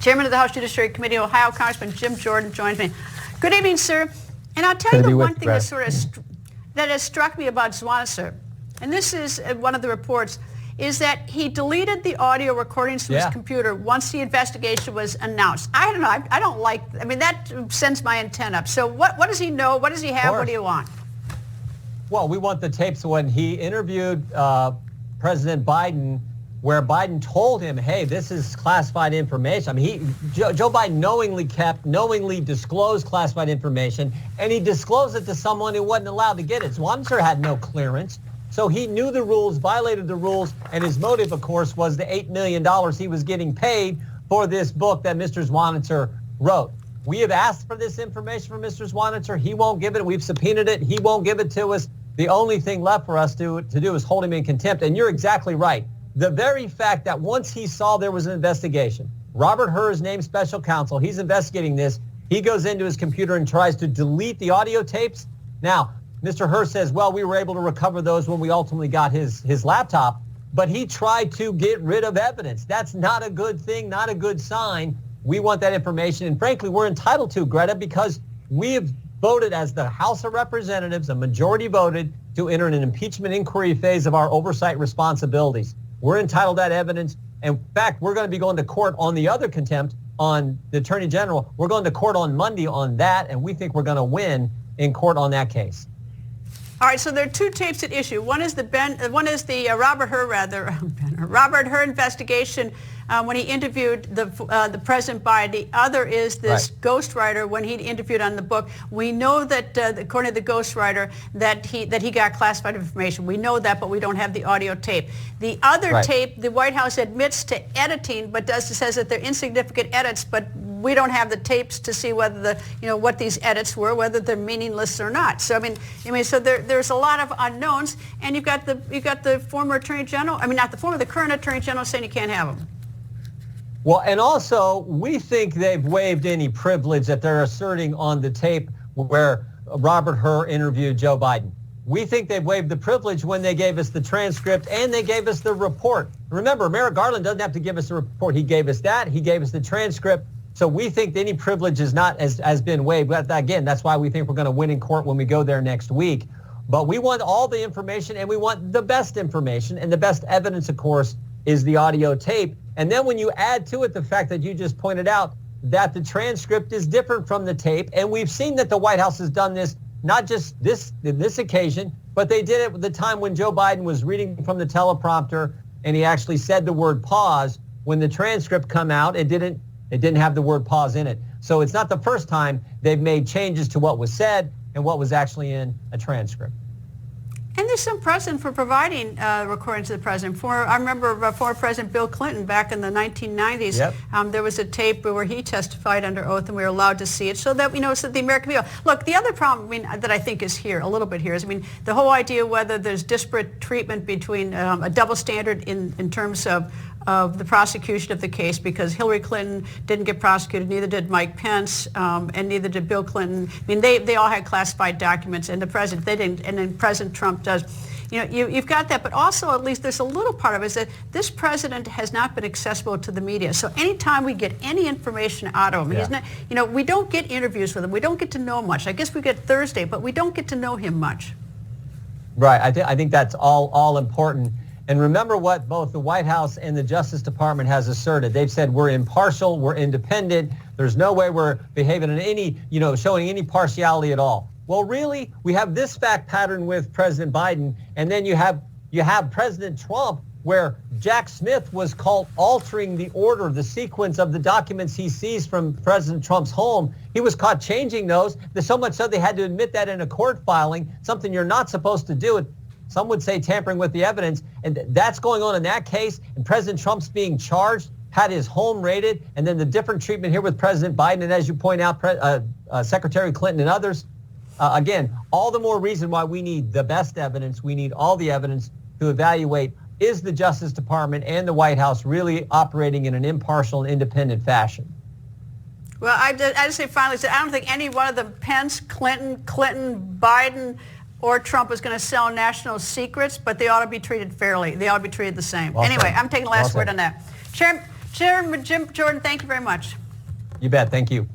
Chairman of the House Judiciary Committee, Ohio Congressman Jim Jordan joins me. Good evening, sir. And I'll tell you the one thing that has struck me about Zwonitzer, and this is one of the reports, is that he deleted the audio recordings from his computer once the investigation was announced. I don't know. I don't like. I mean, that sends my antenna up. So what does he know? What does he have? What do you want? Well, we want the tapes when he interviewed President Biden, where Biden told him, hey, this is classified information. I mean, Joe Biden knowingly disclosed classified information, and he disclosed it to someone who wasn't allowed to get it. Zwonitzer had no clearance, so he knew the rules, violated the rules, and his motive, of course, was the $8 million he was getting paid for this book that Mr. Zwonitzer wrote. We have asked for this information from Mr. Zwonitzer. He won't give it. We've subpoenaed it. He won't give it to us. The only thing left for us to do is hold him in contempt. And you're exactly right. The very fact that once he saw there was an investigation, Robert Hur is named special counsel. He's investigating this. He goes into his computer and tries to delete the audio tapes. Now, Mr. Hur says, well, we were able to recover those when we ultimately got his laptop, but he tried to get rid of evidence. That's not a good thing, not a good sign. We want that information, and frankly, we're entitled to, Greta, because we have voted as the House of Representatives, a majority voted to enter an impeachment inquiry phase of our oversight responsibilities. We're entitled to that evidence. In fact, we're going to be going to court on the other contempt on the Attorney General. We're going to court on Monday on that, and we think we're going to win in court on that case. All right, so there are two tapes at issue. One is the Robert Hur investigation when he interviewed the President Biden. The other is this ghostwriter when he interviewed on the book. We know that according to the ghostwriter that he got classified information. We know that, but we don't have the audio tape. The other tape, the White House admits to editing, but says that they're insignificant edits, but we don't have the tapes to see whether what these edits were, whether they're meaningless or not. So I mean, so there's a lot of unknowns, and you've got the former Attorney General. I mean, not the former, the current Attorney General saying you can't have them. Well, and also we think they've waived any privilege that they're asserting on the tape where Robert Hur interviewed Joe Biden. We think they've waived the privilege when they gave us the transcript and they gave us the report. Remember, Merrick Garland doesn't have to give us the report. He gave us that. He gave us the transcript. So we think any privilege is not has been waived. But again, that's why we think we're going to win in court when we go there next week. But we want all the information, and we want the best information. And the best evidence, of course, is the audio tape. And then when you add to it the fact that you just pointed out that the transcript is different from the tape, and we've seen that the White House has done this, not just in this occasion, but they did it at the time when Joe Biden was reading from the teleprompter, and he actually said the word pause. When the transcript come out, it didn't have the word pause in it. So it's not the first time they've made changes to what was said and what was actually in a transcript. And there's some precedent for providing recordings to the president. I remember former President Bill Clinton back in the 1990s. There was a tape where he testified under oath, and we were allowed to see it, so that we know so the American people. Look, the other problem that I think is here a little bit here is the whole idea whether there's disparate treatment between a double standard in terms of the prosecution of the case, because Hillary Clinton didn't get prosecuted, neither did Mike Pence, and neither did Bill Clinton. I mean, they all had classified documents, and the president, they didn't, and then President Trump does. You've got that, but also at least there's a little part of it is that this president has not been accessible to the media. So anytime we get any information out of him, he's not, we don't get interviews with him. We don't get to know much. I guess we get Thursday, but we don't get to know him much. Right. I think that's all important. And remember what both the White House and the Justice Department has asserted. They've said we're impartial, we're independent. There's no way we're behaving in any, showing any partiality at all. Well, really, we have this fact pattern with President Biden, and then you have President Trump, where Jack Smith was caught altering the order, the sequence of the documents he seized from President Trump's home. He was caught changing those. There's so much so they had to admit that in a court filing, something you're not supposed to do. Some would say tampering with the evidence, and that's going on in that case. And President Trump's being charged, had his home raided, and then the different treatment here with President Biden, and as you point out, Secretary Clinton and others. Again, all the more reason why we need the best evidence. We need all the evidence to evaluate, is the Justice Department and the White House really operating in an impartial and independent fashion? Well, I just say finally, I don't think any one of them, Pence, Clinton, Biden, or Trump is going to sell national secrets, but they ought to be treated fairly. They ought to be treated the same. Anyway, I'm taking the last word on that. Jim Jordan, thank you very much. You bet. Thank you.